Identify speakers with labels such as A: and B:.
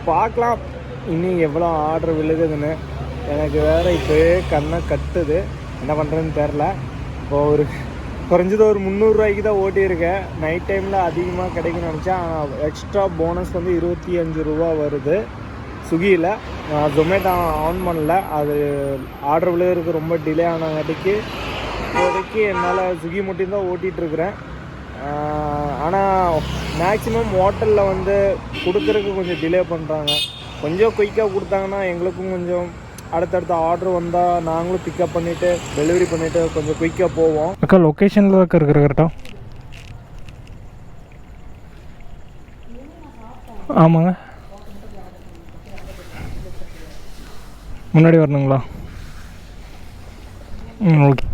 A: பார்க்கலாம் இன்னும் எவ்வளோ ஆர்டர் விழுகுதுன்னு. எனக்கு வேறு இப்போயே கண்ணை கட்டுது, என்ன பண்ணுறதுன்னு தெரில. இப்போ குறைஞ்சது ஒரு 300 ரூபாய்க்கு தான் ஓட்டியிருக்கேன். நைட் டைமில் அதிகமாக கிடைக்குன்னு நினச்சேன். எக்ஸ்ட்ரா போனஸ் வந்து 25 ரூபா வருது ஸ்விக்கியில். நான் ஜொமேட்டோ ஆன் பண்ணல, அது ஆர்டர் விழுகிறதுக்கு ரொம்ப டிலே ஆனங்காட்டிக்கு இப்போதைக்கு என்னால் ஸ்விக்கி மட்டும் தான் ஓட்டிகிட்ருக்குறேன். ஆனால் மேக்ஸிமம் ஹோட்டலில் வந்து கொடுக்குறதுக்கு கொஞ்சம் டிலே பண்ணுறாங்க. கொஞ்சம் குயிக்காக கொடுத்தாங்கன்னா எங்களுக்கும் கொஞ்சம் அடுத்தடுத்த ஆர்டர் வந்தால் நாங்களும் பிக்கப் பண்ணிவிட்டு டெலிவரி பண்ணிவிட்டு கொஞ்சம் குயிக்காக போவோம். அக்கா லொக்கேஷனில் தான் இருக்கிற கரெக்டாக? ஆமாங்க, முன்னாடி வரணுங்களா? ஓகே.